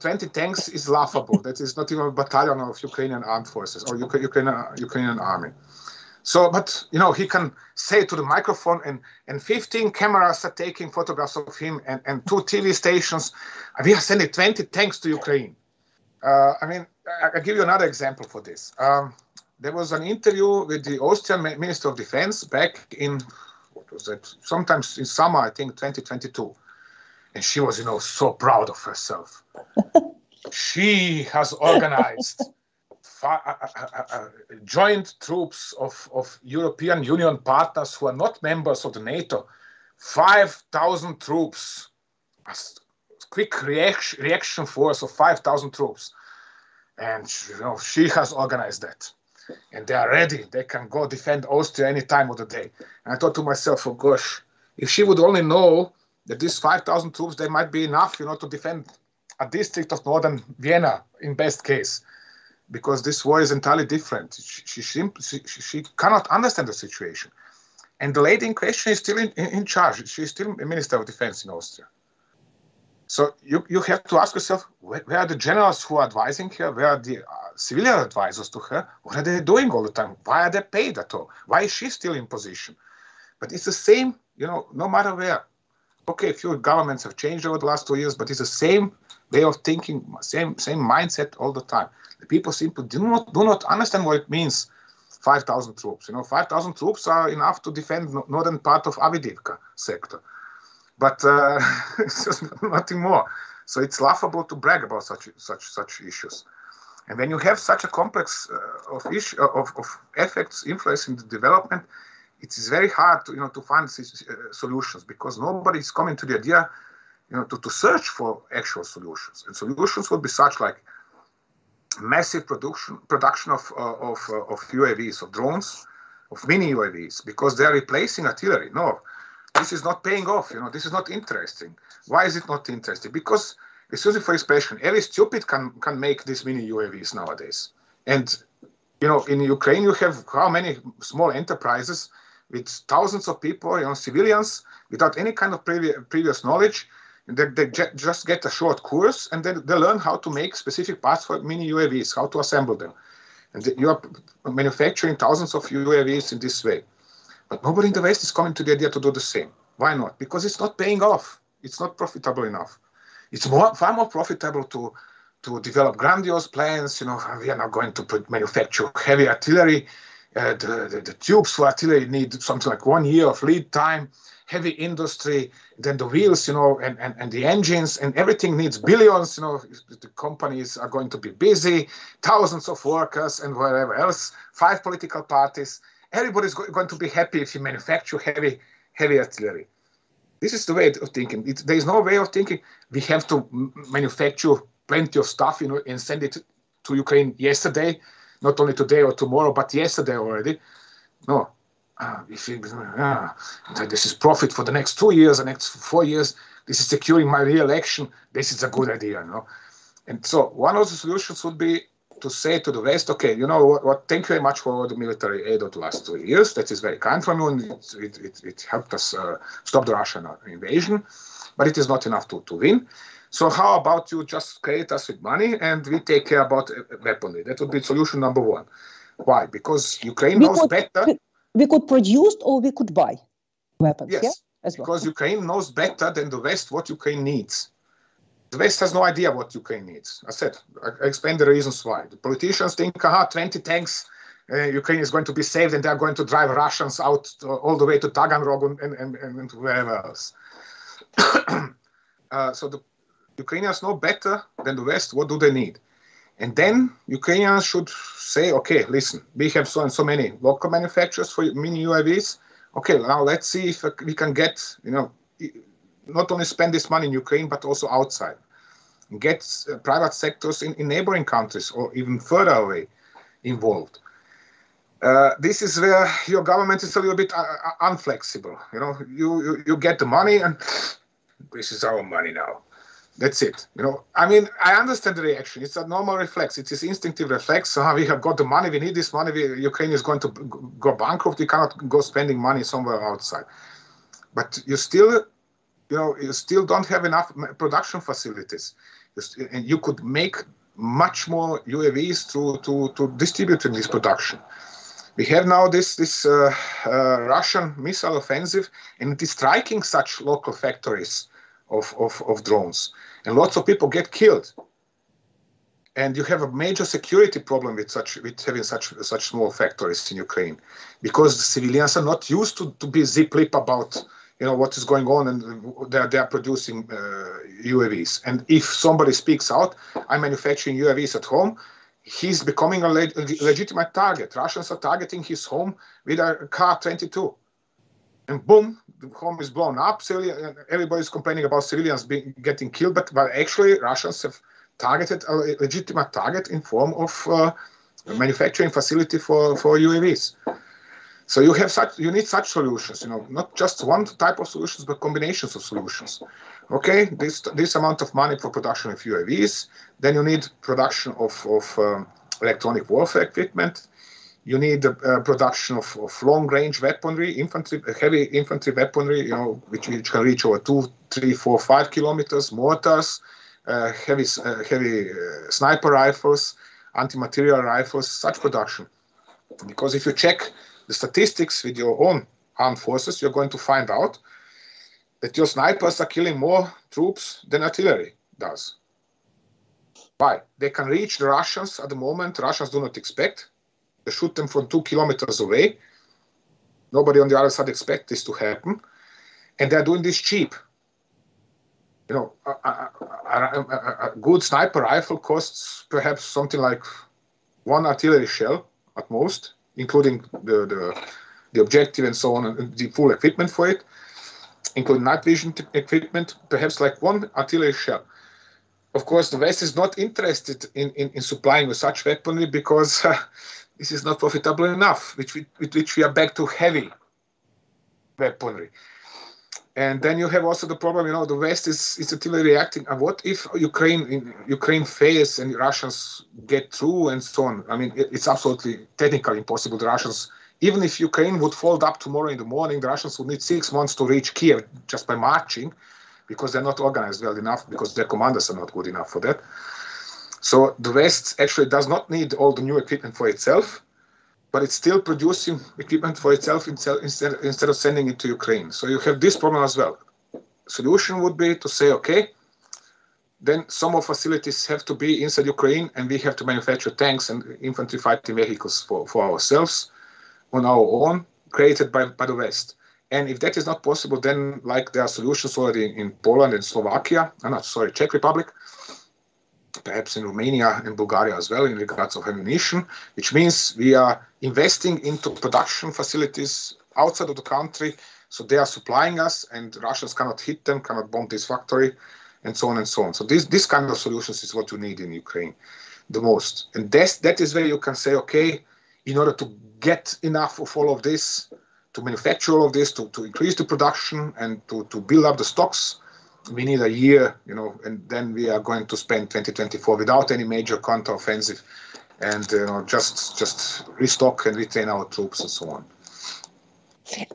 Speaker 2: 20 tanks is laughable. That is not even a battalion of Ukrainian armed forces or Ukrainian army. So, but, he can say to the microphone, and 15 cameras are taking photographs of him, and 2 TV stations, we are sending 20 tanks to Ukraine. I'll give you another example for this. There was an interview with the Austrian Minister of Defense back in, sometimes in summer, I think, 2022. And she was, so proud of herself. She has organized joint troops of European Union partners who are not members of the NATO. 5,000 troops. A quick reaction force of 5,000 troops. And, she has organized that. And they are ready. They can go defend Austria any time of the day. And I thought to myself, oh gosh, if she would only know that these 5,000 troops, they might be enough, to defend a district of northern Vienna in best case, because this war is entirely different. She cannot understand the situation. And the lady in question is still in charge. She's still a Minister of Defense in Austria. So you have to ask yourself, where are the generals who are advising her? Where are the civilian advisors to her? What are they doing all the time? Why are they paid at all? Why is she still in position? But it's the same, no matter where. Okay, a few governments have changed over the last 2 years, but it's the same way of thinking, same mindset all the time. The people simply do not understand what it means, 5,000 troops. 5,000 troops are enough to defend northern part of Avdiivka sector. But it's just nothing more. So it's laughable to brag about such issues. And when you have such a complex of effects influencing the development, it is very hard to to find solutions, because nobody is coming to the idea to search for actual solutions. And solutions would be such like massive production of UAVs, of drones, of mini UAVs, because they are replacing artillery. No, this is not paying off. This is not interesting. Why is it not interesting? Because, excuse me for expression, every stupid can make these mini UAVs nowadays. And in Ukraine you have how many small enterprises with thousands of people, civilians, without any kind of previous knowledge. And they just get a short course, and then they learn how to make specific parts for mini UAVs, how to assemble them. And you are manufacturing thousands of UAVs in this way. But nobody in the West is coming to the idea to do the same. Why not? Because it's not paying off. It's not profitable enough. It's far more profitable to develop grandiose plans. We are now going to manufacture heavy artillery. The tubes for artillery need something like 1 year of lead time. Heavy industry, then the wheels, and the engines, and everything needs billions. The companies are going to be busy, thousands of workers, and whatever else. 5 political parties. Everybody's going to be happy if you manufacture heavy artillery. This is the way of thinking. There is no way of thinking. We have to manufacture plenty of stuff, and send it to Ukraine yesterday, not only today or tomorrow, but yesterday already. No. This is profit for the next 2 years, the next 4 years. This is securing my re-election. This is a good idea, And so one of the solutions would be to say to the West, okay, what? Thank you very much for the military aid of the last 2 years. That is very kind from you, and it helped us stop the Russian invasion, but it is not enough to win. So how about you just credit us with money, and we take care about weaponry? That would be solution number 1. Why? Because Ukraine knows better.
Speaker 1: We could produce or we could buy weapons.
Speaker 2: Yes,
Speaker 1: yeah? As well.
Speaker 2: Because Ukraine knows better than the West what Ukraine needs. The West has no idea what Ukraine needs. I explained the reasons why. The politicians think, 20 tanks, Ukraine is going to be saved, and they are going to drive Russians out all the way to Taganrog and wherever else. So the Ukrainians know better than the West what do they need. And then Ukrainians should say, okay, listen, we have so and so many local manufacturers for mini UAVs. Okay, now let's see if we can get, not only spend this money in Ukraine, but also outside. And get private sectors in neighboring countries or even further away involved. This is where your government is a little bit unflexible. You get the money, and this is our money now. That's it. I understand the reaction. It's a normal reflex. It is instinctive reflex. We have got the money. We need this money. Ukraine is going to go bankrupt. We cannot go spending money somewhere outside. But you still don't have enough production facilities. And you could make much more UAVs to distribute in this production. We have now this Russian missile offensive, and it is striking such local factories of drones, and lots of people get killed. And you have a major security problem with having such small factories in Ukraine, because the civilians are not used to be zip-lip about what is going on, and they are producing UAVs. And if somebody speaks out, I'm manufacturing UAVs at home, he's becoming a legitimate target. Russians are targeting his home with a Kar-22. And boom, the home is blown up. Everybody's complaining about civilians getting killed, but actually Russians have targeted a legitimate target in form of a manufacturing facility for UAVs. So you need such solutions, not just one type of solutions, but combinations of solutions. Okay, this amount of money for production of UAVs, then you need production of electronic warfare equipment. You need production of long-range weaponry, heavy infantry weaponry, which can reach over 2, 3, 4, 5 kilometers, mortars, heavy sniper rifles, anti-material rifles, such production. Because if you check the statistics with your own armed forces, you're going to find out that your snipers are killing more troops than artillery does. Why? They can reach the Russians at the moment. Russians do not expect. They shoot them from 2 kilometers away. Nobody on the other side expects this to happen. And they're doing this cheap. you know, a good sniper rifle costs perhaps something like one artillery shell at most, including the objective and so on, and the full equipment for it, including night vision equipment, perhaps like one artillery shell. Of course, the West is not interested in supplying with such weaponry because this is not profitable enough, with which we are back to heavy weaponry. And then you have also the problem, you know, the West is instantly reacting. And what if Ukraine fails and the Russians get through and so on? I mean, it's absolutely technically impossible. The Russians, even if Ukraine would fold up tomorrow in the morning, the Russians would need 6 months to reach Kiev just by marching, because they're not organized well enough, because their commanders are not good enough for that. So the West actually does not need all the new equipment for itself, but it's still producing equipment for itself instead of sending it to Ukraine. So you have this problem as well. Solution would be to say, okay, then some of facilities have to be inside Ukraine, and we have to manufacture tanks and infantry fighting vehicles for ourselves on our own, created by the West. And if that is not possible, then like there are solutions already in Poland and Slovakia, Czech Republic, perhaps in Romania and Bulgaria as well in regards of ammunition, which means we are investing into production facilities outside of the country, so they are supplying us and Russians cannot hit them, cannot bomb this factory, and so on and so on. So this kind of solutions is what you need in Ukraine the most. And that is where you can say, okay, in order to get enough of all of this, to manufacture all of this, to increase the production and to build up the stocks, we need a year, you know, and then we are going to spend 2024 without any major counteroffensive, and just restock and retrain our troops and so on.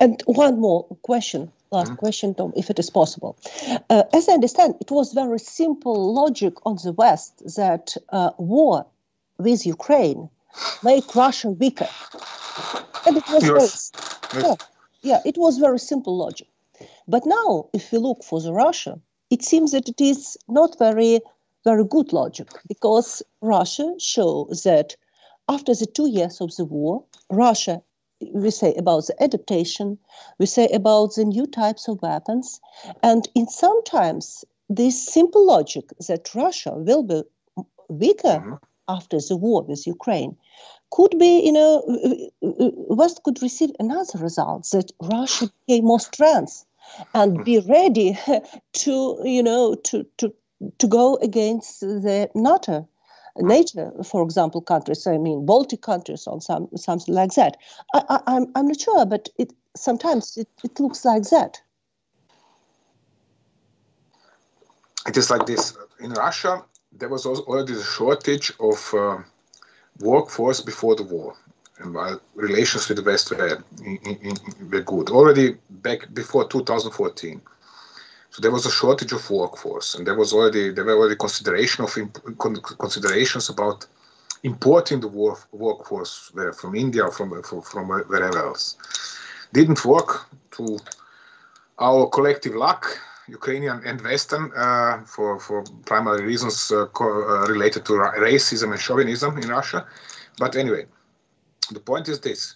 Speaker 1: And one more question, last question, Tom, if it is possible. As I understand, it was very simple logic on the West that war with Ukraine make Russia weaker, and it was it was very simple logic. But now, if we look for the Russia, it seems that it is not very, very good logic, because Russia shows that after the 2 years of the war, Russia, we say about the adaptation, we say about the new types of weapons, and in sometimes this simple logic that Russia will be weaker after the war with Ukraine could be, you know, West could receive another result, that Russia became more strength and be ready to, you know, to go against the NATO, for example, countries. I mean, Baltic countries or something like that. I'm not sure, but sometimes it looks like that.
Speaker 2: It is like this. In Russia, there was already a shortage of workforce before the war, and while relations with the West were good already back before 2014. So there was a shortage of workforce, and there were already considerations about importing the workforce from India or from wherever else. Didn't work, to our collective luck, Ukrainian and Western, for primary reasons related to racism and chauvinism in Russia. But anyway, the point is this.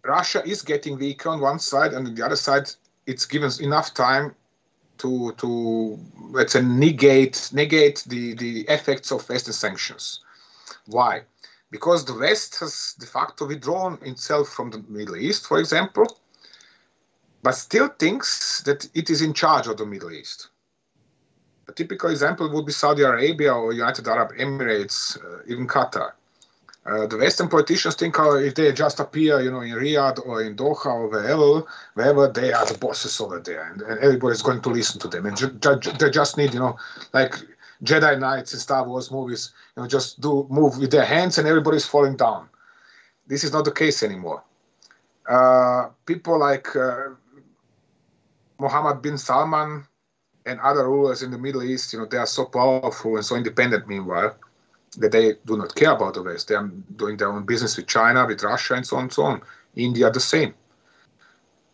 Speaker 2: Russia is getting weaker on one side, and on the other side, it's given enough time to let's say, negate the effects of Western sanctions. Why? Because the West has de facto withdrawn itself from the Middle East, for example, but still thinks that it is in charge of the Middle East. A typical example would be Saudi Arabia or United Arab Emirates, even Qatar. The Western politicians think if they just appear, you know, in Riyadh or in Doha or wherever they are the bosses over there, and everybody's going to listen to them. And they just need, you know, like Jedi Knights in Star Wars movies, you know, just move with their hands and everybody's falling down. This is not the case anymore. People like Mohammed bin Salman and other rulers in the Middle East, you know, they are so powerful and so independent meanwhile, that they do not care about the West. They are doing their own business with China, with Russia, and so on and so on. India, the same.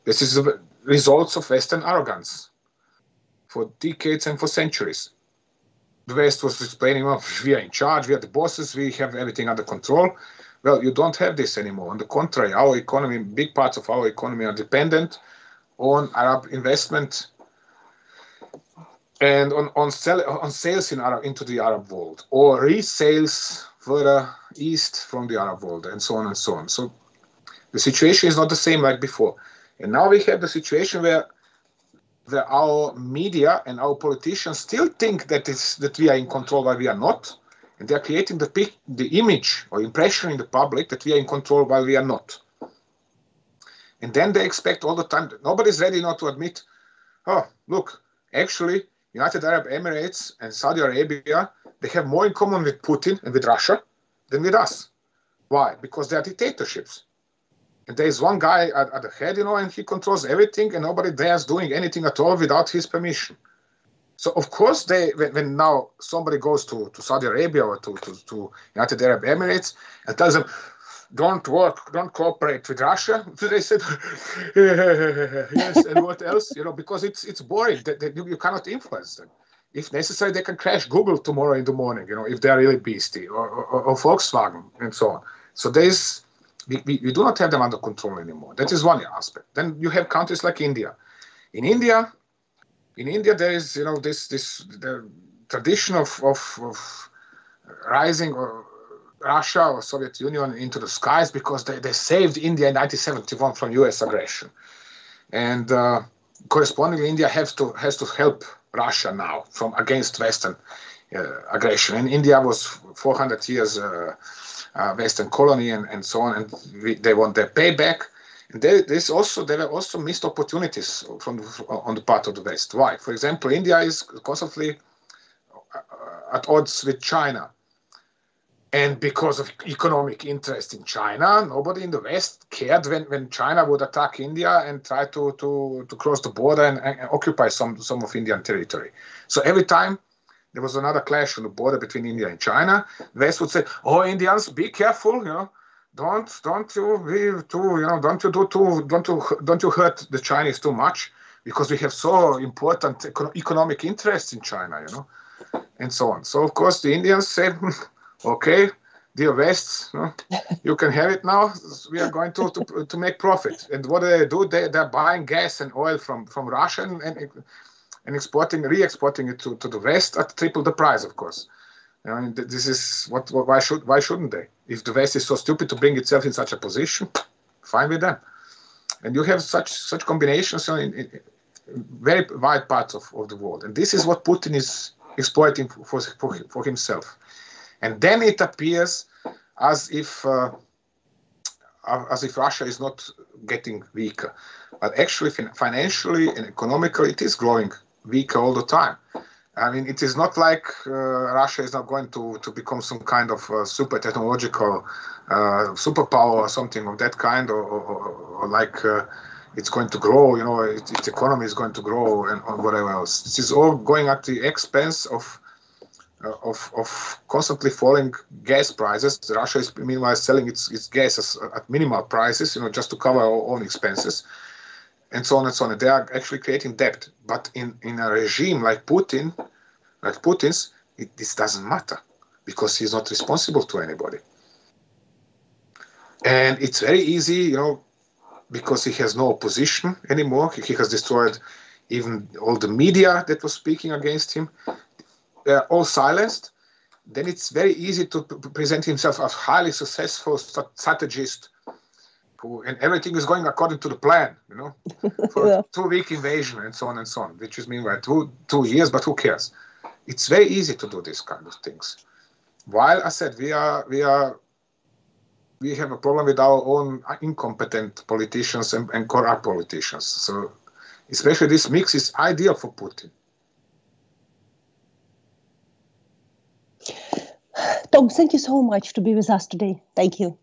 Speaker 2: This is the results of Western arrogance for decades and for centuries. The West was explaining, well, we are in charge, we are the bosses, we have everything under control. Well, you don't have this anymore. On the contrary, our economy, big parts of our economy are dependent on Arab investment and on sales into the Arab world, or resales further east from the Arab world, and so on and so on. So the situation is not the same like before. And now we have the situation where our media and our politicians still think that we are in control while we are not. And they are creating the image or impression in the public that we are in control while we are not. And then they expect all the time, nobody's ready not to admit, oh, look, actually, United Arab Emirates and Saudi Arabia, they have more in common with Putin and with Russia than with us. Why? Because they are dictatorships. And there is one guy at the head, and he controls everything, and nobody dares doing anything at all without his permission. So, of course, when now somebody goes to Saudi Arabia or to United Arab Emirates and tells them, don't cooperate with Russia, they said, yes, and what else? Because it's boring. You cannot influence them. If necessary, they can crash Google tomorrow in the morning, if they are really beastie, or Volkswagen, and so on. So we do not have them under control anymore. That is one aspect. Then you have countries like India. In India, there is the tradition of rising Russia or Soviet Union into the skies because they saved India in 1971 from U.S. aggression, and correspondingly, India has to help Russia now against Western aggression. And India was 400 years Western colony and so on, and they want their payback. And there were also missed opportunities on the part of the West. Why? For example, India is constantly at odds with China. And because of economic interest in China, nobody in the West cared when China would attack India and try to cross the border and occupy some of Indian territory. So every time there was another clash on the border between India and China, the West would say, "Oh, Indians, be careful! Don't you hurt the Chinese too much, because we have so important economic interests in China, and so on." So of course the Indians said, "Okay, dear West, you can have it now. We are going to make profit." And what do? They're buying gas and oil from Russia and re-exporting it to the West at triple the price, of course. This is why shouldn't they? If the West is so stupid to bring itself in such a position, fine with them. And you have such combinations in very wide parts of the world. And this is what Putin is exploiting for himself. And then it appears as if Russia is not getting weaker, but actually financially and economically it is growing weaker all the time. I mean, it is not like Russia is not going to become some kind of super technological superpower or something of that kind, or like it's going to grow, its economy is going to grow and whatever else. This is all going at the expense of constantly falling gas prices. Russia is meanwhile selling its gas at minimal prices, just to cover our own expenses, and so on and so on. And they are actually creating debt. But in a regime like Putin's, this doesn't matter, because he's not responsible to anybody. And it's very easy, because he has no opposition anymore. He has destroyed even all the media that was speaking against him. They're all silenced. Then it's very easy to present himself as highly successful strategist, and everything is going according to the plan, for a 2-week invasion and so on and so on, which is meanwhile 2 years, but who cares? It's very easy to do these kind of things. While I said we have a problem with our own incompetent politicians and corrupt politicians. So especially this mix is ideal for Putin.
Speaker 1: Tom, thank you so much to be with us today. Thank you.